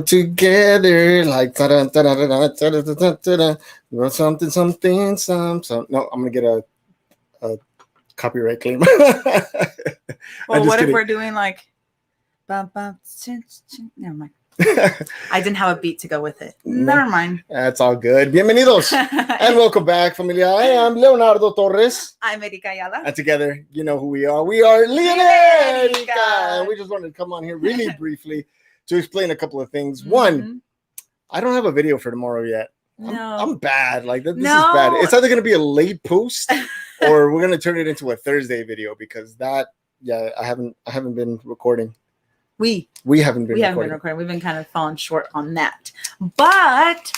together like something some. No, I'm gonna get a copyright claim. Well, what if we're doing like never mind. I didn't have a beat to go with it. Never mind. That's all good. Bienvenidos and welcome back, familia. I am Leonardo Torres. I'm Erika Ayala. And together, you know who we are. We are Leonardo. And we just wanted to come on here really briefly to explain a couple of things. Mm-hmm. One, I don't have a video for tomorrow yet. I'm bad. Like this is bad. It's either going to be a late post or we're going to turn it into a Thursday video because I haven't been recording. We haven't been recording. We've been kind of falling short on that. But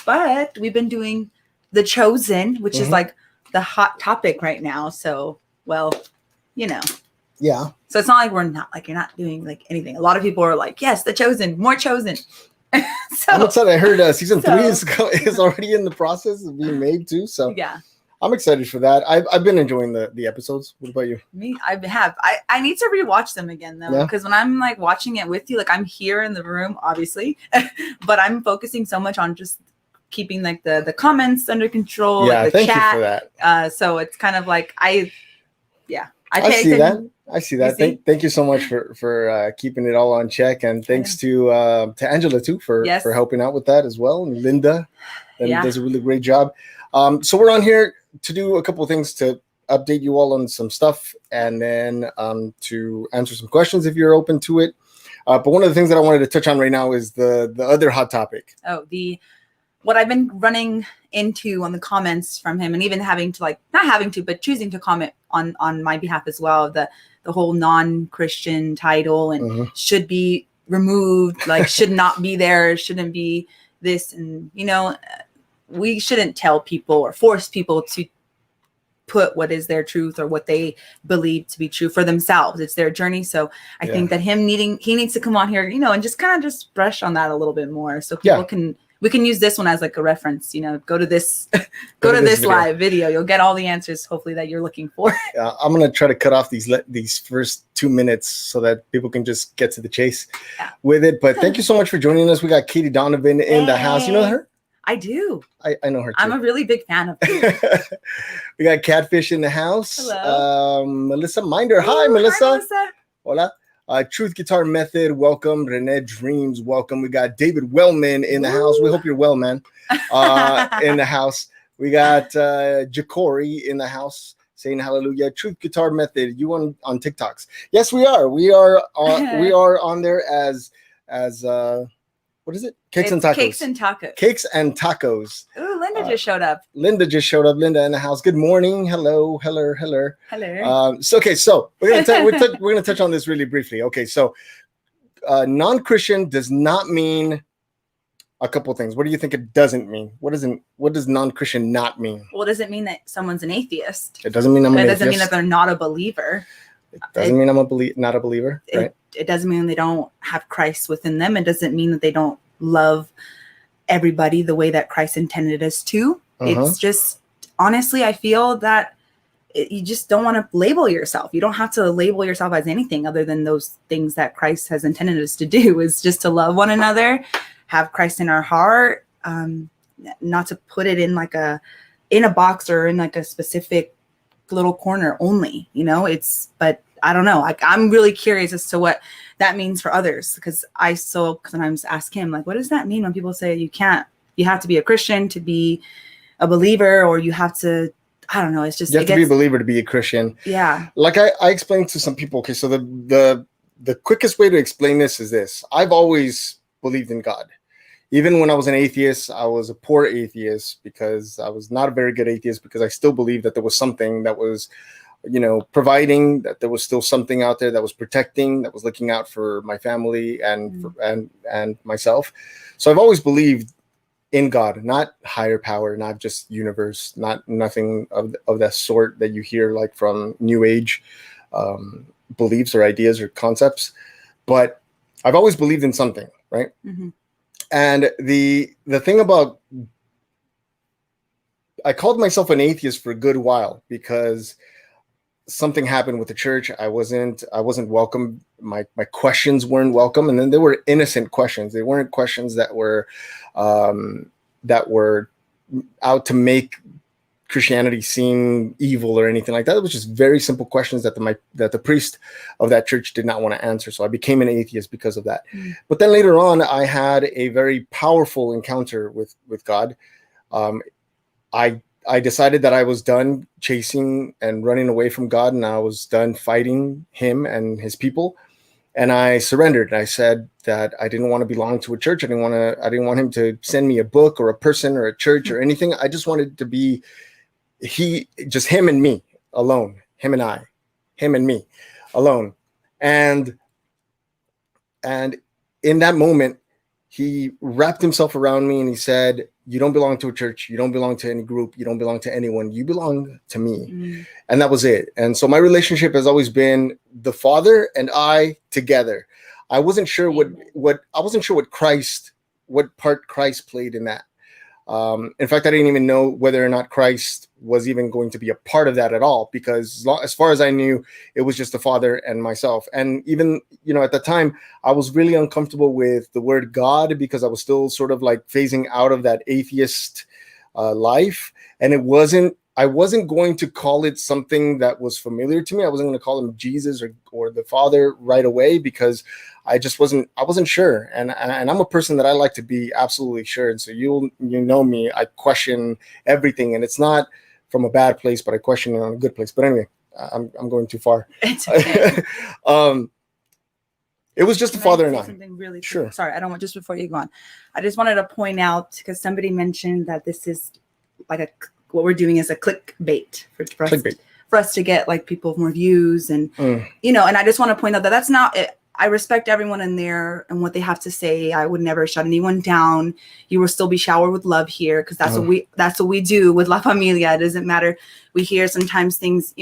we've been doing The Chosen, which is like the hot topic right now. So, well, you know. Yeah. So it's not like you're not doing like anything. A lot of people are like, yes, The Chosen, more Chosen. So I'm excited. I heard season 3 is already in the process of being made too. So yeah. I'm excited for that. I've been enjoying the episodes. What about you? Me, I have. I need to rewatch them again though, because when I'm like watching it with you, like I'm here in the room, obviously, but I'm focusing so much on just keeping like the comments under control. Yeah, the thank chat. you for that. So it's kind of like I see that. Thank you so much for keeping it all on check, and thanks to Angela too for helping out with that as well, and Linda, does a really great job. So we're on here to do a couple of things to update you all on some stuff, and then to answer some questions if you're open to it. But one of the things that I wanted to touch on right now is the other hot topic. Oh, what I've been running into on the comments from him, and even having to but choosing to comment on my behalf as well. The whole non-Christian title and should be removed, like should not be there, shouldn't be this, and we shouldn't tell people or force people to put what is their truth or what they believe to be true for themselves. It's their journey. So I think that he needs to come on here, and just kind of just brush on that a little bit more. So people we can use this one as like a reference, go to this live video. You'll get all the answers, hopefully, that you're looking for. I'm going to try to cut off these first 2 minutes so that people can just get to the chase with it. But thank you so much for joining us. We got Katie Donovan in the house. You know her? I do. I know her too. I'm a really big fan of her. We got Catfish in the house. Hello. Melissa Minder. Hi, Melissa. Hi, Melissa. Hola. Truth Guitar Method, welcome. Renee Dreams, welcome. We got David Wellman in the house. We hope you're well, man. In the house. We got Jacory in the house saying hallelujah. Truth Guitar Method, you on TikToks? Yes, we are. We are on there as what is it? Cakes and Tacos. Cakes and Tacos. Cakes and Tacos. Ooh, Linda just showed up. Linda in the house. Good morning. Hello. Hello. So we're gonna touch on this really briefly. Okay, so non-Christian does not mean a couple things. What do you think it doesn't mean? What does non-Christian not mean? Well, does it mean that someone's an atheist? It doesn't mean I'm an atheist. It doesn't mean that they're not a believer. It doesn't mean I'm not a believer, right? It doesn't mean they don't have Christ within them. It doesn't mean that they don't love everybody the way that Christ intended us to. It's just, honestly, I feel that you just don't want to label yourself. You don't have to label yourself as anything other than those things that Christ has intended us to do, is just to love one another, have Christ in our heart, not to put it in in a box or in like a specific little corner only, but I don't know. I'm really curious as to what that means for others, because I still sometimes ask him, like, what does that mean when people say you have to be a Christian to be a believer, or you have to, I don't know. It's just, you have to be a believer to be a Christian. Yeah. Like I explained to some people, okay, so the quickest way to explain this is this. I've always believed in God. Even when I was an atheist, I was a poor atheist because I was not a very good atheist, because I still believed that there was something that was, providing, that there was still something out there that was protecting, that was looking out for my family and myself. So I've always believed in God, not higher power, not just universe, nothing of that sort that you hear like from New Age beliefs or ideas or concepts. But I've always believed in something, right? Mm-hmm. And the thing about, I called myself an atheist for a good while because something happened with the church. I wasn't welcome. My questions weren't welcome, and then they were innocent questions. They weren't questions that were out to make Christianity seem evil or anything like that. It was just very simple questions that the priest of that church did not want to answer. So I became an atheist because of that. But then later on, I had a very powerful encounter with God. I decided that I was done chasing and running away from God, and I was done fighting him and his people. And I surrendered. I said that I didn't want to belong to a church. I didn't want him to send me a book or a person or a church or anything. I just wanted to be just him and me alone, him and I, him and me alone. And in that moment, he wrapped himself around me and he said, you don't belong to a church. You don't belong to any group. You don't belong to anyone. You belong to me. And that was it. And so my relationship has always been the Father and I together. I wasn't sure what part Christ played in that. In fact, I didn't even know whether or not Christ was even going to be a part of that at all, because as far as I knew, it was just the Father and myself. And even, at the time, I was really uncomfortable with the word God, because I was still sort of like phasing out of that atheist life. And I wasn't going to call it something that was familiar to me. I wasn't going to call him Jesus or the Father right away, because I wasn't sure. And I'm a person that I like to be absolutely sure. And so you know me, I question everything, and it's not from a bad place, but I question it on a good place. But anyway, I'm going too far. It's okay. It was just the Father and I. Something really sure. Cool. Sorry, I don't want, just before you go on, I just wanted to point out, because somebody mentioned that this is like what we're doing is a clickbait for us to get like people more views and and I just want to point out that that's not it. I respect everyone in there and what they have to say. I would never shut anyone down. You will still be showered with love here, because that's what we do with La Familia. It doesn't matter. We hear sometimes things,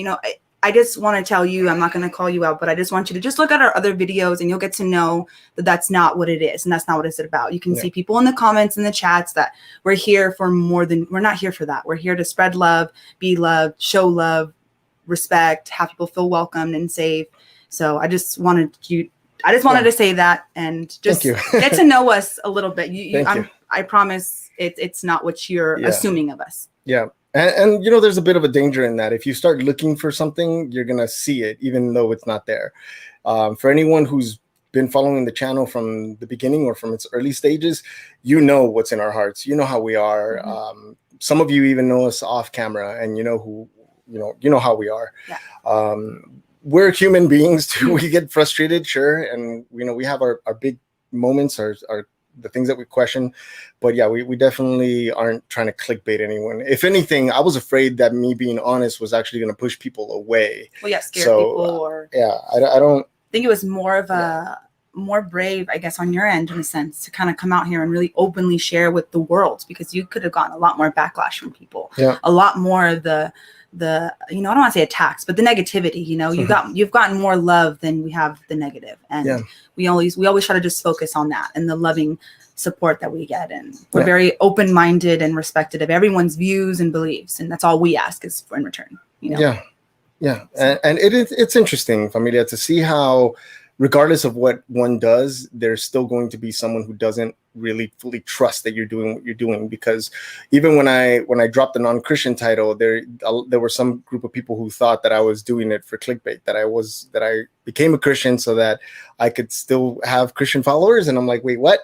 I just want to tell you, I'm not going to call you out, but I just want you to just look at our other videos and you'll get to know that that's not what it is. And that's not what it's about. You can see people in the comments and the chats that we're here for we're not here for that. We're here to spread love, be loved, show love, respect, have people feel welcomed and safe. So I just wanted to say that and just get to know us a little bit. I promise it's not what you're assuming of us. Yeah. And there's a bit of a danger in that. If you start looking for something, you're going to see it, even though it's not there. For anyone who's been following the channel from the beginning or from its early stages, what's in our hearts. You know how we are. Some of you even know us off camera, and you know how we are. Yeah. We're human beings too. We get frustrated, sure. And, we have our big moments, our the things that we question, but yeah, we definitely aren't trying to clickbait anyone. If anything, I was afraid that me being honest was actually going to push people away. Well, yeah, scare people or I don't think it was more of more brave, I guess, on your end in a sense, to kind of come out here and really openly share with the world, because you could have gotten a lot more backlash from people, a lot more of the I don't want to say attacks, but the negativity. You've gotten more love than we have the negative, and we always try to just focus on that and the loving support that we get, and we're very open-minded and respected of everyone's views and beliefs, and that's all we ask is for in return. And it's interesting, Familia, to see how, regardless of what one does, there's still going to be someone who doesn't really fully trust that you're doing what you're doing. Because even when I dropped the non-Christian title, there were some group of people who thought that I was doing it for clickbait, that I became a Christian so that I could still have Christian followers. And I'm like, wait, what?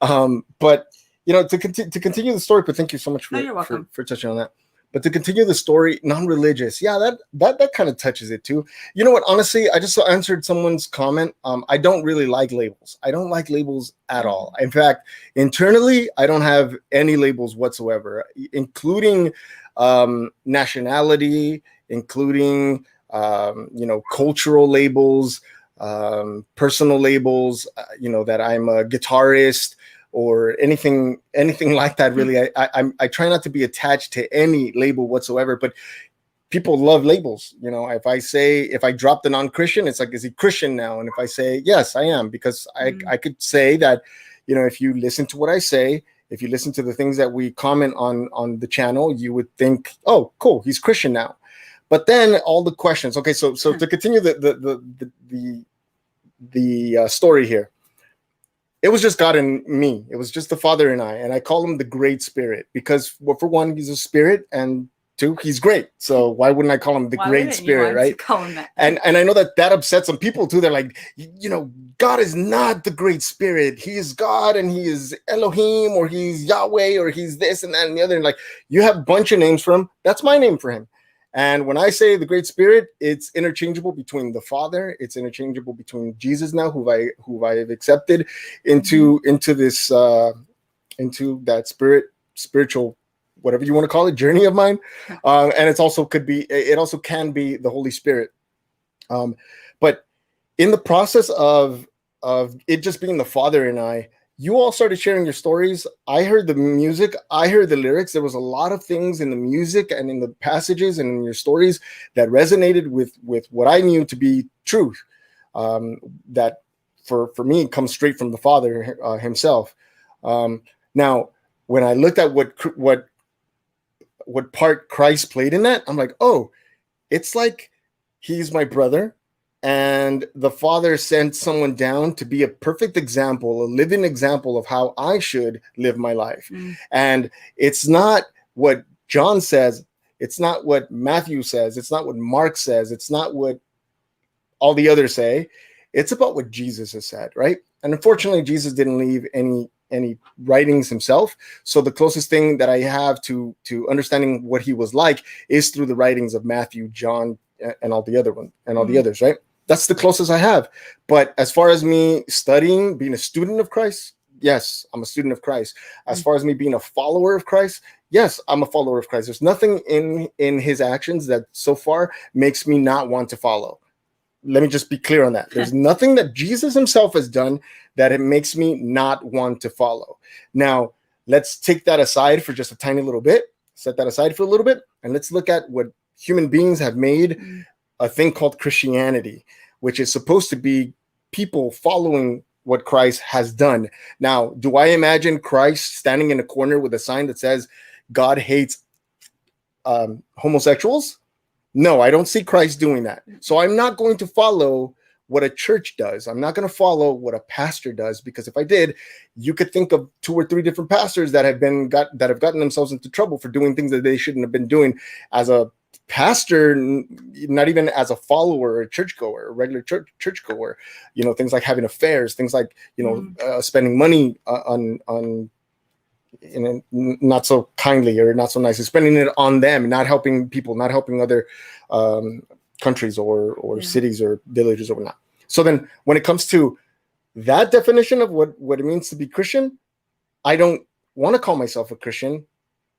But to continue the story. But thank you so much for touching on that. But to continue the story, non-religious, that kind of touches it too. You know what? Honestly, I just answered someone's comment. I don't really like labels. I don't like labels at all. In fact, internally, I don't have any labels whatsoever, including nationality, including cultural labels, personal labels. That I'm a guitarist, or anything like that. Really, I try not to be attached to any label whatsoever, but people love labels. If I drop the non-Christian, it's like, is he Christian now? And if I say, yes, I am, because I could say that, if you listen to what I say, if you listen to the things that we comment on the channel, you would think, oh, cool, he's Christian now. But then all the questions. Okay, so to continue the story here, it was just God and me. It was just the Father and I call him the Great Spirit because, well, for one, he's a spirit, and two, he's great. So why wouldn't I call him the Great Spirit, right? Call him that? And I know that upsets some people too. They're like, God is not the Great Spirit. He is God, and he is Elohim, or he's Yahweh, or he's this and that and the other. And like, you have a bunch of names for him. That's my name for him. And when I say the Great Spirit, it's interchangeable between the Father. It's interchangeable between Jesus now, who I have accepted into this into that spiritual, whatever you want to call it, journey of mine. And it also can be the Holy Spirit. But in the process of it just being the Father and I, you all started sharing your stories. I heard the music. I heard the lyrics. There was a lot of things in the music and in the passages and in your stories that resonated with what I knew to be truth. That for me comes straight from the Father himself. Now, when I looked at what part Christ played in that, I'm like, oh, it's like he's my brother. And the Father sent someone down to be a perfect example, a living example of how I should live my life. And it's not what John says. It's not what Matthew says. It's not what Mark says. It's not what all the others say. It's about what Jesus has said, right? And unfortunately, Jesus didn't leave any writings himself. So the closest thing that I have to understanding what he was like is through the writings of Matthew, John, and all the other one and all the others, right? That's the closest I have. But as far as me studying, being a student of Christ, yes, I'm a student of Christ. As far as me being a follower of Christ, yes, I'm a follower of Christ. There's nothing in his actions that so far makes me not want to follow. Let me just be clear on that. There's nothing that Jesus himself has done that it makes me not want to follow. Now, let's take that aside for just a tiny little bit. Set that aside for a little bit, and let's look at what human beings have made a thing called Christianity, which is supposed to be people following what Christ has done. Now, do I imagine Christ standing in a corner with a sign that says God hates homosexuals? No, I don't see Christ doing that. So I'm not going to follow what a church does. I'm not going to follow what a pastor does, because if I did, you could think of 2 or 3 different pastors that have gotten themselves into trouble for doing things that they shouldn't have been doing as a pastor, not even as a follower or a churchgoer, a regular churchgoer. Things like having affairs, things like spending money on not so kindly or not so nicely, spending it on them, not helping people, not helping other countries or cities or villages or whatnot. So then when it comes to that definition of what it means to be Christian, I don't want to call myself a Christian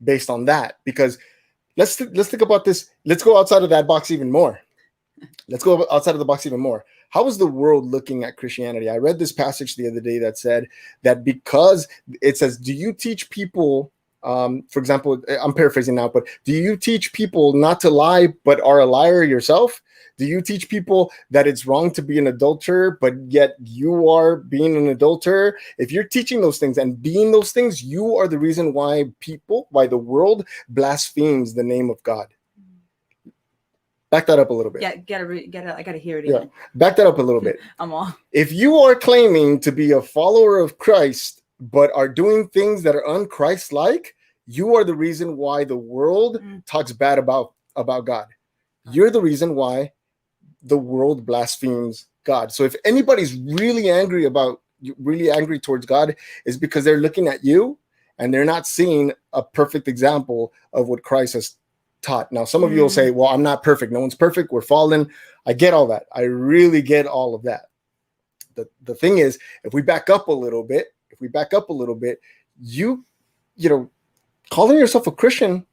based on that, because let's think about this. Let's go outside of that box even more. Let's go outside of the box even more. How is the world looking at Christianity? I read this passage the other day that said that because it says, do you teach people, for example, I'm paraphrasing now, but do you teach people not to lie, but are a liar yourself? Do you teach people that it's wrong to be an adulterer, but yet you are being an adulterer? If you're teaching those things and being those things, you are the reason why the world blasphemes the name of God. Back that up a little bit. Yeah, I gotta hear it again. Yeah, back that up a little bit. I'm all. If you are claiming to be a follower of Christ, but are doing things that are un-Christ-like, you are the reason why the world talks bad about God. You're the reason why the world blasphemes God. So if anybody's really angry towards God, is because they're looking at you and they're not seeing a perfect example of what Christ has taught. Now, some of you will say, well, I'm not perfect. No one's perfect. We're fallen. I get all that. I really get all of that. The thing is, if we back up a little bit, you calling yourself a Christian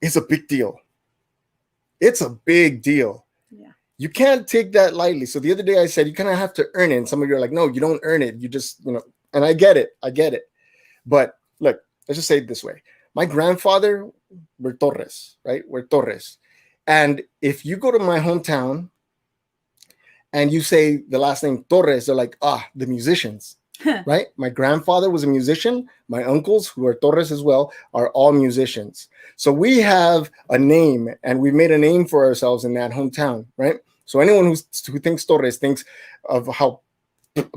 is a big deal. It's a big deal. Yeah. You can't take that lightly. So the other day I said, you kind of have to earn it. And some of you are like, no, you don't earn it. You just, and I get it. But look, let's just say it this way. My grandfather were Torres, right? We're Torres. And if you go to my hometown and you say the last name Torres, they're like, the musicians. right? My grandfather was a musician. My uncles, who are Torres as well, are all musicians. So we have a name, and we've made a name for ourselves in that hometown, right? So anyone who thinks Torres thinks of how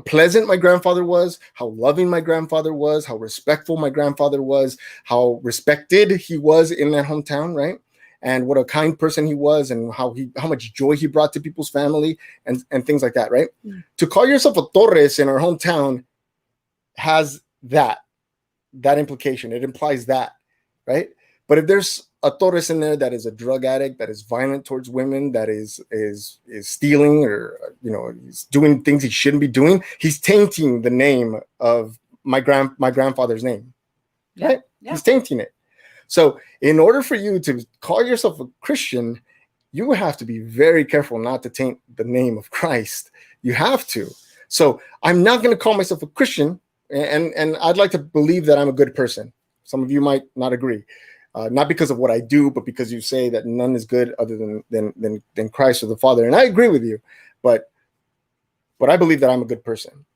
pleasant my grandfather was, how loving my grandfather was, how respectful my grandfather was, how respected he was in that hometown, right? And what a kind person he was, and how much joy he brought to people's family, and things like that, right? Mm. To call yourself a Torres in our hometown has that implication. It implies that, right? But if there's a Torres in there that is a drug addict, that is violent towards women, that is stealing, or he's doing things he shouldn't be doing, he's tainting the name of my grandfather's name, right? Yeah. He's tainting it. So in order for you to call yourself a Christian, you have to be very careful not to taint the name of Christ. You have to. So I'm not going to call myself a Christian, and I'd like to believe that I'm a good person. Some of you might not agree. Not because of what I do, but because you say that none is good other than Christ or the Father. And I agree with you, but I believe that I'm a good person.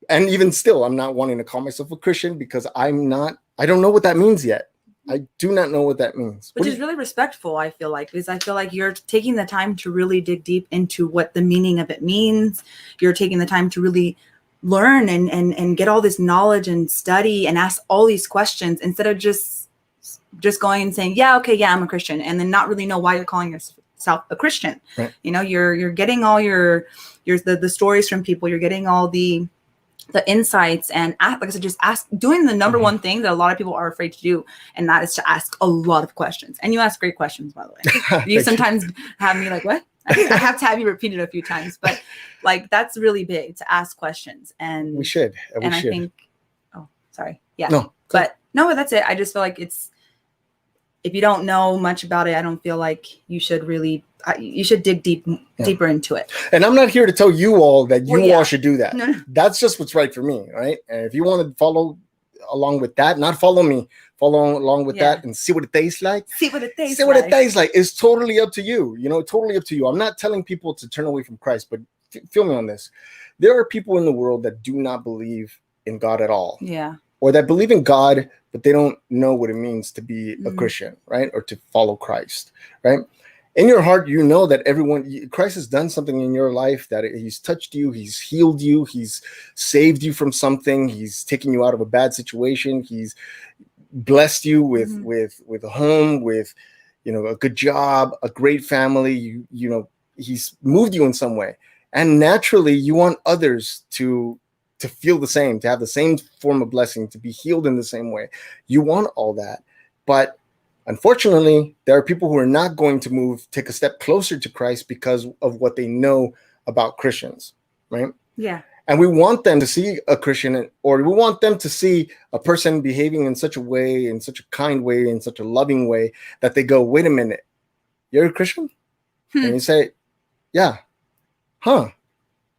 And even still, I'm not wanting to call myself a Christian because I don't know what that means yet. I do not know what that means. Which is really respectful, I feel like, because I feel like you're taking the time to really dig deep into what the meaning of it means. You're taking the time to really learn and get all this knowledge and study and ask all these questions instead of just going and saying, yeah, okay, yeah, I'm a Christian, and then not really know why you're calling yourself a Christian. Right. You're getting all the stories from people. You're getting all the insights, and like I said, just doing the number one thing that a lot of people are afraid to do, and that is to ask a lot of questions. And you ask great questions, by the way. You sometimes have me like, what? I have to have you repeat it a few times, but like that's really big, to ask questions. And we should. I think, oh, sorry. Yeah. No, but that's it. I just feel like if you don't know much about it, I don't feel like you should really, you should dig deeper into it. And I'm not here to tell you all that all should do that. No. That's just what's right for me, right? And if you want to follow along with that, not follow me, follow along with that and see what it tastes like. See what it tastes like. It's totally up to you. Totally up to you. I'm not telling people to turn away from Christ, but feel me on this. There are people in the world that do not believe in God at all. Yeah. Or that believe in God, but they don't know what it means to be a Christian, right? Or to follow Christ, right? In your heart, you know that Christ has done something in your life, that he's touched you, he's healed you, he's saved you from something, he's taken you out of a bad situation, he's blessed you with a home, with a good job, a great family, he's moved you in some way. And naturally, you want others to feel the same, to have the same form of blessing, to be healed in the same way. You want all that. But unfortunately, there are people who are not going to take a step closer to Christ because of what they know about Christians, right? Yeah. And we want them to see a Christian, or we want them to see a person behaving in such a way, in such a kind way, in such a loving way, that they go, wait a minute, you're a Christian? And you say, yeah. Huh.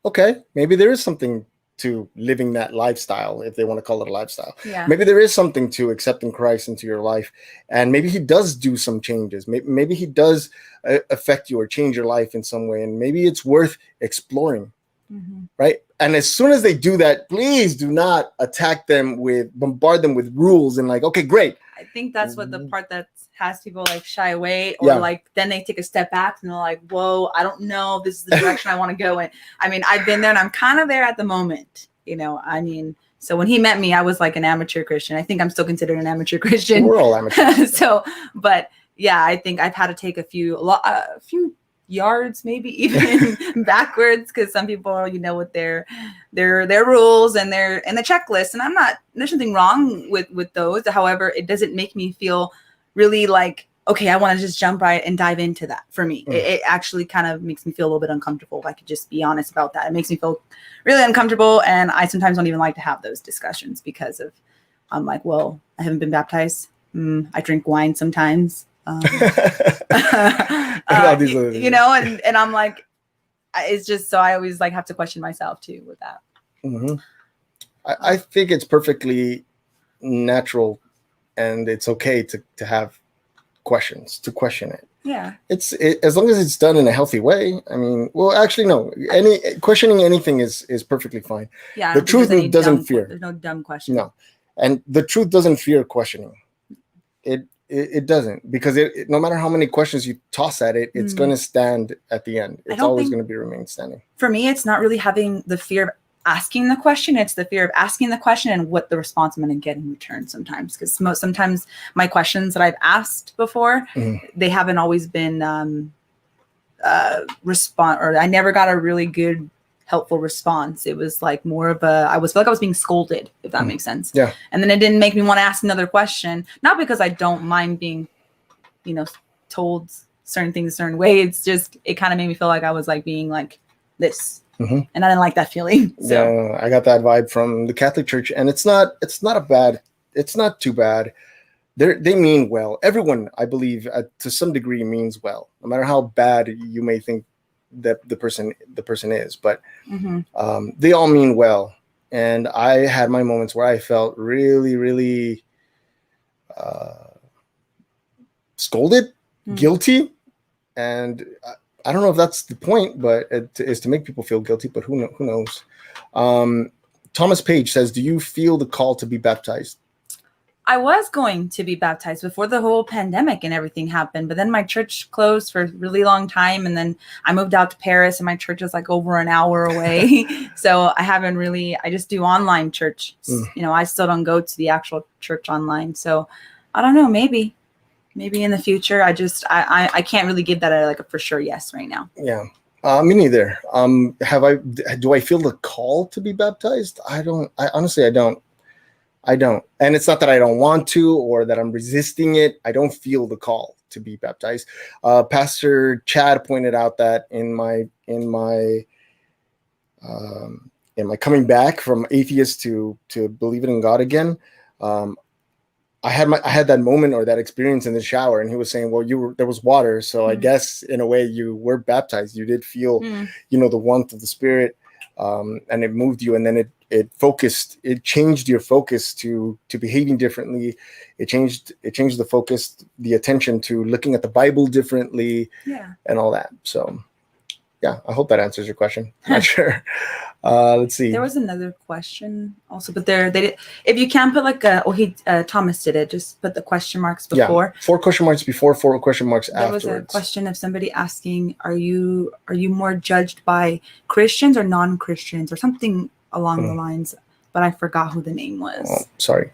Okay. Maybe there is something to living that lifestyle, if they want to call it a lifestyle. Yeah. Maybe there is something to accepting Christ into your life, and maybe he does do some changes. Maybe he does affect you or change your life in some way, and maybe it's worth exploring, right? And as soon as they do that, please do not bombard them with rules and like, okay, great. I think that's what the part that has people like shy away, or like then they take a step back and they're like, whoa, I don't know if this is the direction I want to go in. I mean, I've been there and I'm kind of there at the moment, so when he met me, I was like an amateur Christian. I think I'm still considered an amateur Christian. We're all amateurs. So, but yeah, I think I've had to take a few yards, maybe even backwards, because some people, with their rules and the checklist, and there's nothing wrong with those. However, it doesn't make me feel really like, okay, I want to just jump right and dive into that. For me, it actually kind of makes me feel a little bit uncomfortable, if I could just be honest about that. It makes me feel really uncomfortable, and I sometimes don't even like to have those discussions because I'm like, well, I haven't been baptized. I drink wine sometimes. And I'm like, it's just, so I always like have to question myself too with that. I think it's perfectly natural, and it's okay to have questions, to question it. Yeah. As long as it's done in a healthy way. I mean, well, actually, no. Questioning anything is perfectly fine. Yeah. The truth doesn't fear. There's no dumb question. No, and the truth doesn't fear questioning. It doesn't, because no matter how many questions you toss at it, it's going to stand at the end. It's always going to remain standing. For me, it's not really having the fear of asking the question. It's the fear of asking the question and what the response I'm going to get in return sometimes. Because sometimes my questions that I've asked before, they haven't always been or I never got a really good, helpful response. It was like more of I feel like I was being scolded, if that makes sense. Yeah. And then it didn't make me want to ask another question. Not because I don't mind being, told certain things a certain way. It's just, it kind of made me feel like I was like being like this. And I didn't like that feeling. So. Yeah, I got that vibe from the Catholic Church, and it's not too bad. They mean well. Everyone, I believe, to some degree, means well, no matter how bad you may think that the person is. But they all mean well. And I had my moments where I felt really, really scolded, guilty, and I don't know if that's the point, but it is to make people feel guilty. But who knows? Thomas Page says, "Do you feel the call to be baptized?" I was going to be baptized before the whole pandemic and everything happened, but then my church closed for a really long time, and then I moved out to Paris, and my church is like over an hour away. So I haven't really. I just do online church. I still don't go to the actual church online. So I don't know. Maybe in the future. I can't really give that a for sure yes right now. Yeah. Me neither. Do I feel the call to be baptized? I honestly, I don't. And it's not that I don't want to or that I'm resisting it. I don't feel the call to be baptized. Pastor Chad pointed out that in my coming back from atheist to believing in God again, I had that moment or that experience in the shower, and he was saying, well, there was water. So I guess in a way you were baptized. You did feel, the warmth of the Spirit, and it moved you. And then it changed your focus to behaving differently. It changed the focus, the attention to looking at the Bible differently, and all that. So yeah, I hope that answers your question. Not sure. Let's see. There was another question also, but they did. If you can put Thomas did it. Just put the question marks before. 4 question marks before, 4 question marks afterwards. There was a question of somebody asking, "Are you more judged by Christians or non-Christians or something along the lines?" But I forgot who the name was. Oh, sorry.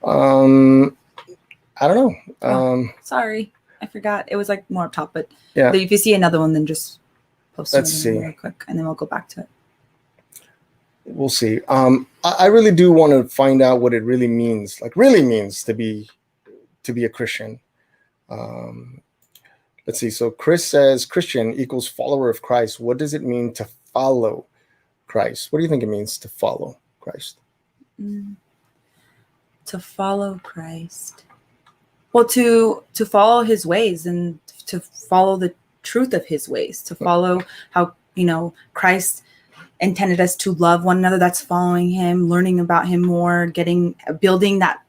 I don't know. Sorry, I forgot. It was like more up top, but yeah. If you see another one, then just post Let's it see real quick, and then we'll go back to it. We'll see. I really do want to find out what it really means to be a Christian. Let's see. So Chris says Christian equals follower of Christ. What does it mean to follow Christ? What do you think it means to follow Christ? To follow Christ. Well, to follow his ways and to follow the truth of his ways, to follow how, Christ intended us to love one another. That's following him, learning about him more, building that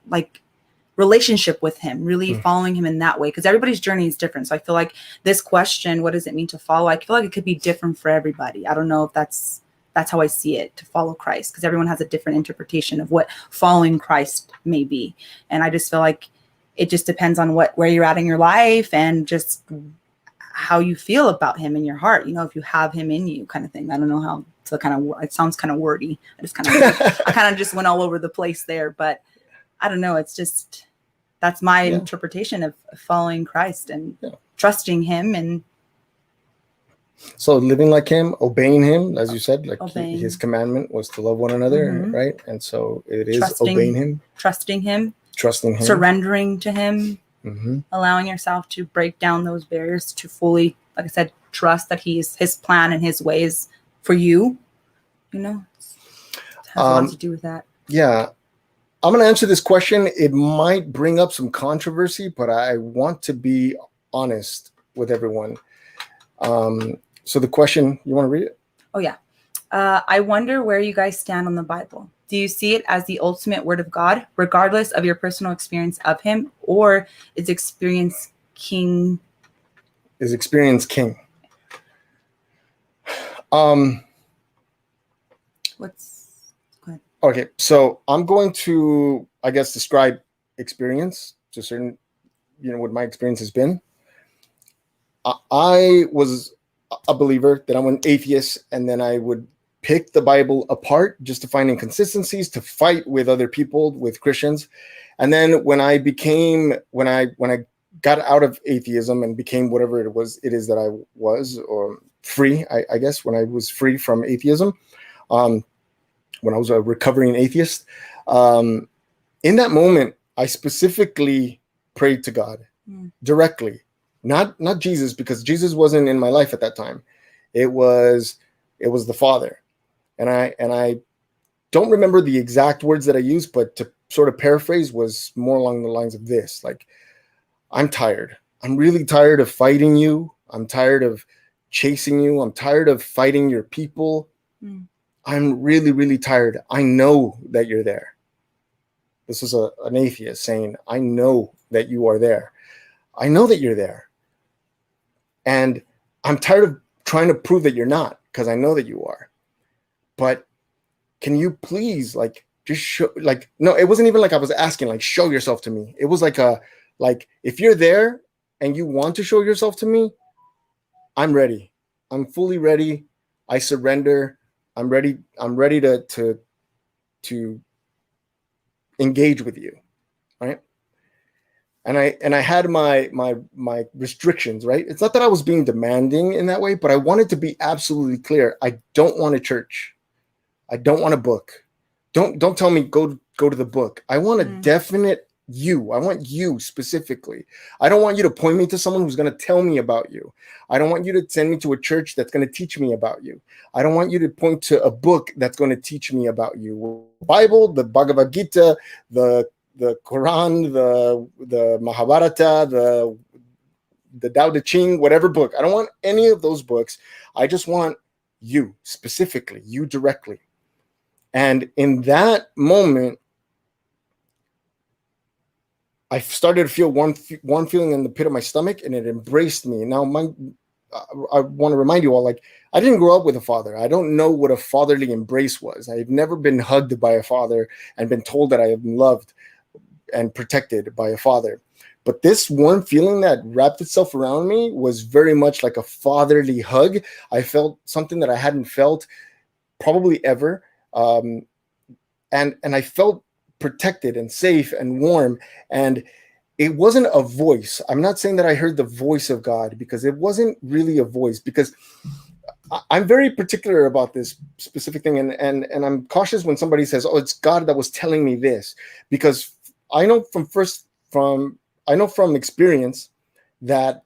relationship with him, really following him in that way. Because everybody's journey is different. So I feel like this question, what does it mean to follow? I feel like it could be different for everybody. I don't know if that's how I see it, to follow Christ, because everyone has a different interpretation of what following Christ may be. And I just feel like it just depends on where you're at in your life and just how you feel about him in your heart. If you have him in you, kind of thing. I don't know how to it sounds kind of wordy. I kind of just went all over the place there, but I don't know. It's just, that's my interpretation of following Christ and trusting him. And so living like him, obeying him, as you said, his commandment was to love one another, right? And so it is obeying him, trusting him, surrendering to him, allowing yourself to break down those barriers to fully, like I said, trust that his plan and his ways for you, it has a lot to do with that. Yeah. I'm going to answer this question. It might bring up some controversy, but I want to be honest with everyone. So the question, you want to read it? Oh, yeah. I wonder where you guys stand on the Bible. Do you see it as the ultimate word of God, regardless of your personal experience of him, or is experience king is experience king. Okay, so I'm going to, I guess, describe experience to certain, what my experience has been. I was a believer, then I'm an atheist, and then I would pick the Bible apart just to find inconsistencies, to fight with other people, with Christians. And then when I got out of atheism and became whatever it is that I was, or free, I guess, when I was free from atheism, when I was a recovering atheist, in that moment, I specifically prayed to God directly, not Jesus, because Jesus wasn't in my life at that time. It was the Father. And I don't remember the exact words that I used, but to sort of paraphrase was more along the lines of this: like, I'm tired. I'm really tired of fighting you. I'm tired of chasing you. I'm tired of fighting your people. I'm really, really tired. I know that you're there. This is an atheist saying, I know that you are there. I know that you're there. And I'm tired of trying to prove that you're not, because I know that you are. But can you please, like, just show, like, no, it wasn't even like I was asking, like, show yourself to me. It was like if you're there and you want to show yourself to me, I'm ready. I'm fully ready. I surrender. I'm ready to engage with you, right? And I had my restrictions, right? It's not that I was being demanding in that way, but I wanted to be absolutely clear. I don't want a church. I don't want a book. Don't tell me go to the book. I want a definite you. I want you specifically. I don't want you to point me to someone who's going to tell me about you. I don't want you to send me to a church that's going to teach me about you. I don't want you to point to a book that's going to teach me about you. The Bible, the Bhagavad Gita, the Quran, the Mahabharata, the Tao Te Ching, whatever book. I don't want any of those books. I just want you specifically, you directly. And in that moment, I started to feel one feeling in the pit of my stomach, and it embraced me. Now, I want to remind you all, like, I didn't grow up with a father. I don't know what a fatherly embrace was. I've never been hugged by a father and been told that I am loved and protected by a father. But this warm feeling that wrapped itself around me was very much like a fatherly hug. I felt something that I hadn't felt probably ever. And I felt protected and safe and warm. And it wasn't a voice. I'm not saying that I heard the voice of God, because it wasn't really a voice, because I'm very particular about this specific thing. And I'm cautious when somebody says, oh, it's God that was telling me this, because I know from experience that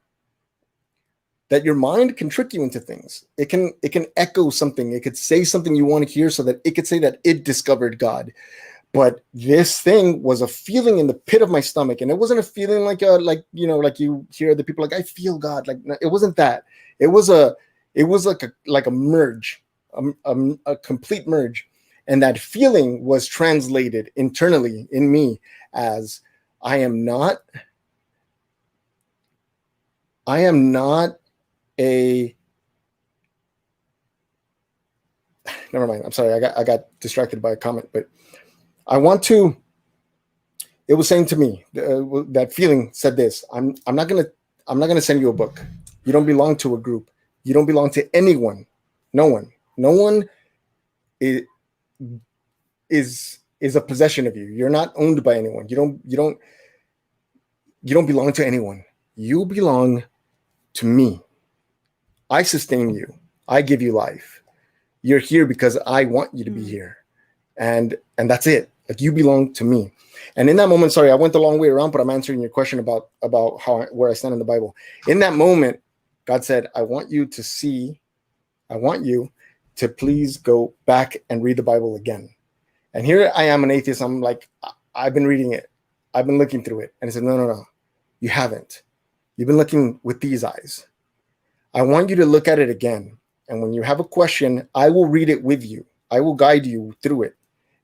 your mind can trick you into things. It can echo something. It could say something you want to hear, so that it could say that it discovered God. But this thing was a feeling in the pit of my stomach, and it wasn't a feeling like you hear the people like, I feel God. Like, no, it wasn't that. It was like a merge, a complete merge, and that feeling was translated internally in me as I am not a. Never mind. I'm sorry. I got distracted by a comment, but I want to. It was saying to me, that feeling said this: I'm not gonna send you a book. You don't belong to a group. You don't belong to anyone. No one is a possession of you. You're not owned by anyone. You don't belong to anyone. You belong to me. I sustain you. I give you life. You're here because I want you to be here, and that's it. Like, you belong to me. And in that moment, sorry, I went the long way around, but I'm answering your question about where I stand in the Bible. In that moment, God said, I want you to please go back and read the Bible again. And here I am, an atheist. I'm like, I've been reading it. I've been looking through it. And he said, no, you haven't. You've been looking with these eyes. I want you to look at it again. And when you have a question, I will read it with you. I will guide you through it.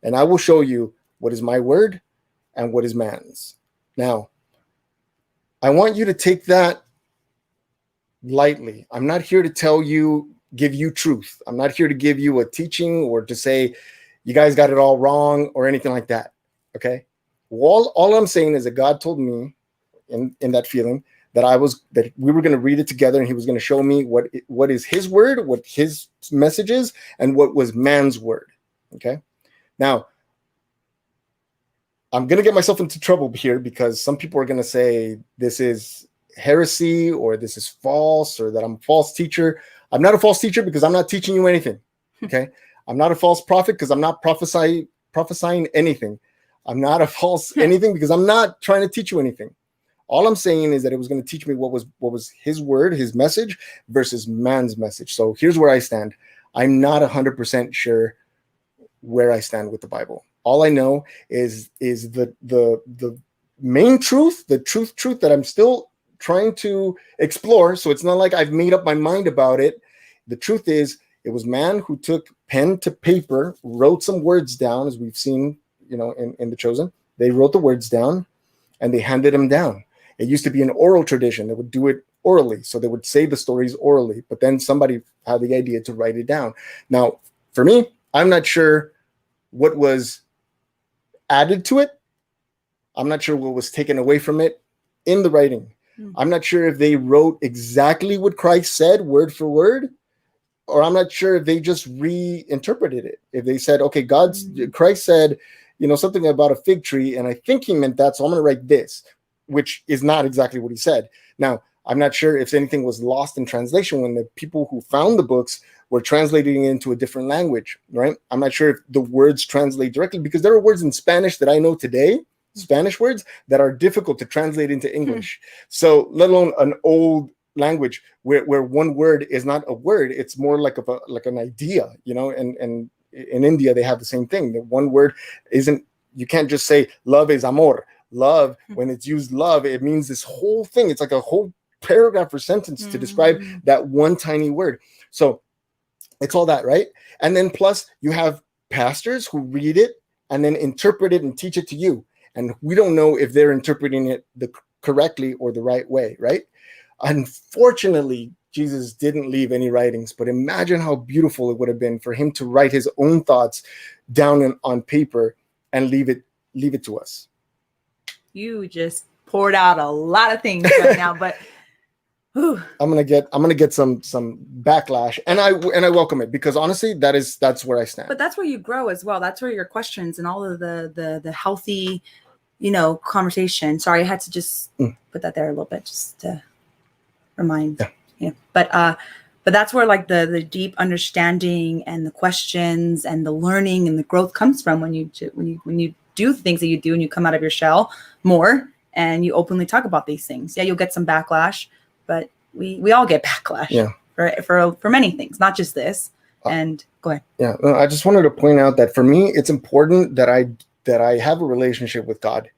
And I will show you what is my word and what is man's. Now, I want you to take that lightly. I'm not here to give you truth. I'm not here to give you a teaching or to say you guys got it all wrong or anything like that. Okay. All I'm saying is that God told me in that feeling that we were going to read it together, and he was going to show me what is his word, what his message is, and what was man's word. Okay. Now, I'm going to get myself into trouble here because some people are going to say this is heresy or this is false or that I'm a false teacher. I'm not a false teacher because I'm not teaching you anything. Okay. I'm not a false prophet because I'm not prophesying anything. I'm not a false anything because I'm not trying to teach you anything. All I'm saying is that it was going to teach me what was his word, his message versus man's message. So here's where I stand. I'm not 100% sure where I stand with the Bible. All I know is the main truth, the truth that I'm still trying to explore. So it's not like I've made up my mind about it. The truth is, it was man who took pen to paper, wrote some words down, as we've seen, in The Chosen. They wrote the words down and they handed them down. It used to be an oral tradition. They would do it orally. So they would say the stories orally, but then somebody had the idea to write it down. Now, for me, I'm not sure what was added to it. I'm not sure what was taken away from it in the writing. I'm not sure if they wrote exactly what Christ said, word for word, or I'm not sure if they just reinterpreted it. If they said, okay, Christ said, something about a fig tree, and I think he meant that, so I'm going to write this, which is not exactly what he said. Now, I'm not sure if anything was lost in translation when the people who found the books were translating it into a different language, right? I'm not sure if the words translate directly, because there are words in Spanish that I know today, Spanish words, that are difficult to translate into English. So let alone an old language where one word is not a word, it's more like an idea, and in India, they have the same thing. The one word isn't, you can't just say love is amor. Love, when it's used love, it means this whole thing. It's like a whole paragraph or sentence to describe that one tiny word. So it's all that, right? And then plus you have pastors who read it and then interpret it and teach it to you. And we don't know if they're interpreting it correctly or the right way, right? Unfortunately, Jesus didn't leave any writings, but imagine how beautiful it would have been for him to write his own thoughts down on paper and leave it to us. You just poured out a lot of things right now, but whew. I'm gonna get some backlash, and I welcome it, because honestly, that's where I stand. But that's where you grow as well. That's where your questions and all of the healthy, conversation. Sorry, I had to just put that there a little bit just to remind. Yeah. But that's where like the deep understanding and the questions and the learning and the growth comes from when you do things that you do and you come out of your shell more and you openly talk about these things. Yeah, you'll get some backlash, but we all get backlash for many things, not just this. And go ahead. Yeah, I just wanted to point out that for me, it's important that I have a relationship with God,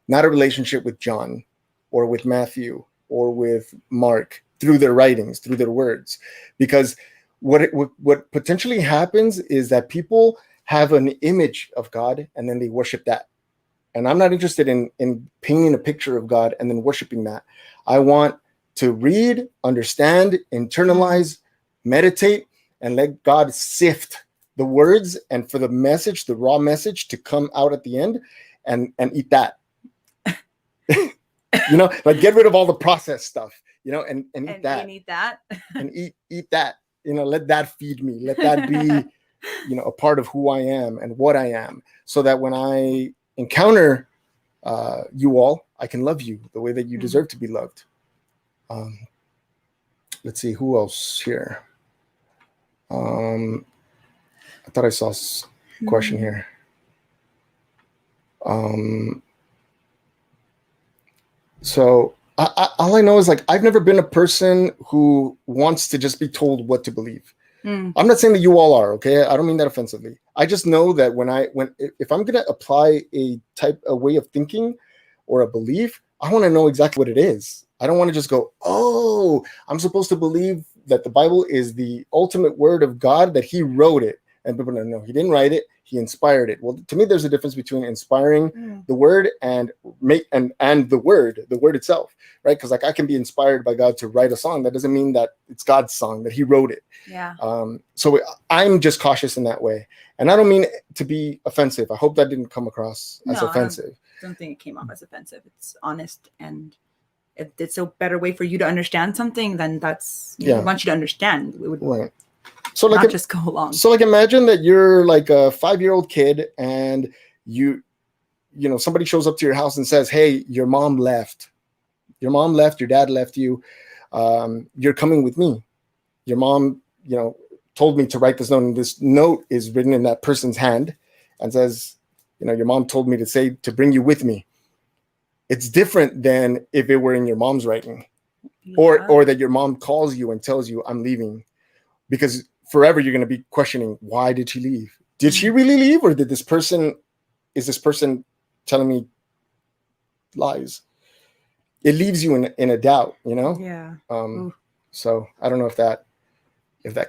not a relationship with John or with Matthew or with Mark through their writings, through their words, because what potentially happens is that people have an image of God and then they worship that. And I'm not interested in painting a picture of God and then worshiping that. I want to read, understand, internalize, meditate, and let God sift the words, and for the message, the raw message, to come out at the end and eat that. Like get rid of all the processed stuff, and eat that. And eat that. And eat that. Let that feed me. Let that be a part of who I am and what I am, so that when I encounter you all, I can love you the way that you deserve to be loved. Let's see, who else here? I thought I saw a question here. So all I know is, like, I've never been a person who wants to just be told what to believe. I'm not saying that you all are, okay? I don't mean that offensively. I just know that if I'm going to apply a way of thinking or a belief, I want to know exactly what it is. I don't want to just go, oh, I'm supposed to believe that the Bible is the ultimate word of God, that he wrote it, And people don't know. He didn't write it. He inspired it. Well, to me, there's a difference between inspiring the word and the word itself, right? Because like I can be inspired by God to write a song. That doesn't mean that it's God's song, that he wrote it. Yeah. So I'm just cautious in that way. And I don't mean to be offensive. I hope that didn't come across as offensive. I don't think it came off as offensive. It's honest, and if it's a better way for you to understand something, then that's we want you to understand. We would right. So not just go along. So like imagine that you're like a 5-year-old kid and you know, somebody shows up to your house and says, hey, your mom left, your dad left you. You're coming with me. Your mom, you know, told me to write this note, and this note is written in that person's hand and says, you know, your mom told me to bring you with me. It's different than if it were in your mom's writing, or that your mom calls you and tells you I'm leaving, because forever you're going to be questioning, why did she leave? Did she really leave, or is this person telling me lies? It leaves you in a doubt, you know? Yeah. So I don't know if that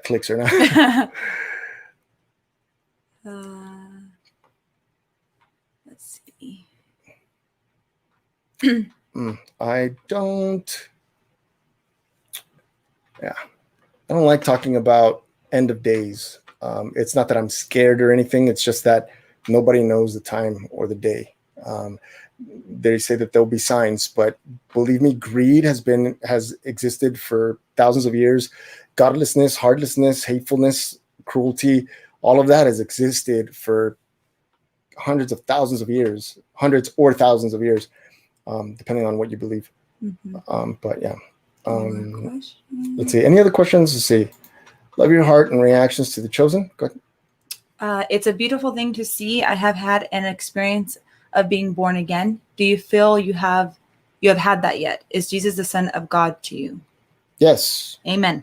clicks or not. Let's see. I don't like talking about end of days. It's not that I'm scared or anything. It's just that nobody knows the time or the day. They say that there'll be signs, but believe me, greed has existed for thousands of years. Godlessness, heartlessness, hatefulness, cruelty, all of that has existed for hundreds or thousands of years, depending on what you believe. But yeah. Let's see. Any other questions? Let's see. Love your heart and reactions to the chosen. Go ahead. It's a beautiful thing to see. I have had an experience of being born again. Do you feel you have had that yet? Is Jesus the Son of God to you? Yes. Amen.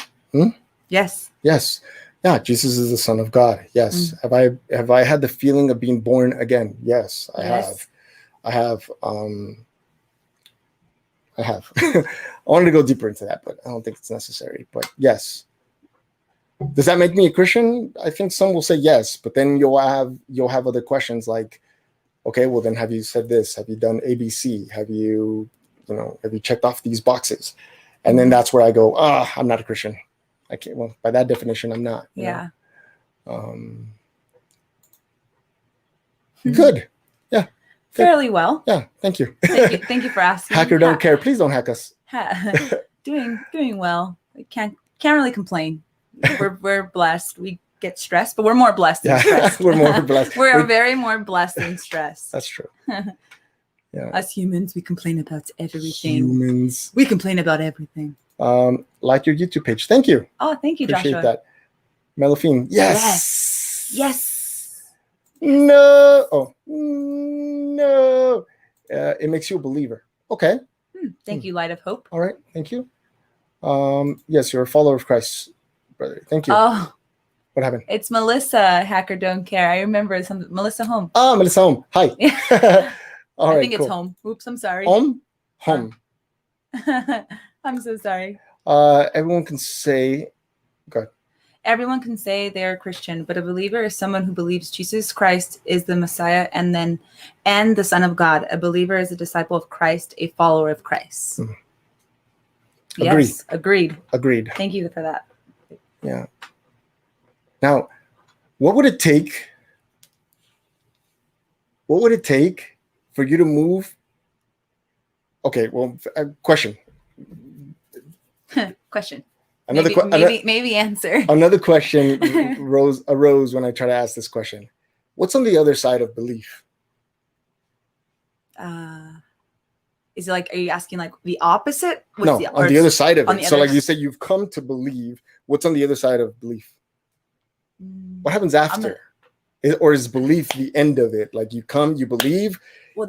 Yes. Yes. Yeah, Jesus is the Son of God. Yes. Have I had the feeling of being born again? Yes, I have. I have. I wanted to go deeper into that, but I don't think it's necessary. But yes. Does that make me a Christian? I think some will say yes, but then you'll have other questions like, okay, well then have you said this? Have you done ABC? Have you checked off these boxes? And then that's where I go, I'm not a Christian. I can't. Well, by that definition, I'm not. Yeah. Good. Yeah. Fairly well. Yeah. Thank you. Thank you for asking. Hacker don't care. Please don't hack us. Doing well. I can't really complain. We're blessed. We get stressed, but we're more blessed than stressed. We're more blessed. we're very more blessed than stressed. That's true. Yeah. Us humans, we complain about everything. Humans. We complain about everything. Like your YouTube page. Thank you. Oh, thank you, Appreciate Joshua. that. Melafine. Yes. Yes. No. Oh, no. It makes you a believer. Okay. Thank you, Light of Hope. All right. Thank you. Yes, you're a follower of Christ, brother. Thank you. Oh. What happened? It's Melissa, Hacker Don't Care. I remember Melissa Home. Oh, Melissa Home. Hi. All right, I think cool. it's Home. Oops, I'm sorry. Home. I'm so sorry. Everyone can say, go Everyone can say they're a Christian, but a believer is someone who believes Jesus Christ is the Messiah and the Son of God. A believer is a disciple of Christ, a follower of Christ. Yes, agreed. Thank you for that. Yeah. Now, what would it take for you to move? Okay, well, question. Question. Maybe answer. Another question arose when I tried to ask this question. What's on the other side of belief? Is it like, are you asking like the opposite? On the other side of it. So like you said, you've come to believe. What's on the other side of belief? What happens after? Or is belief the end of it? Like you come, you believe,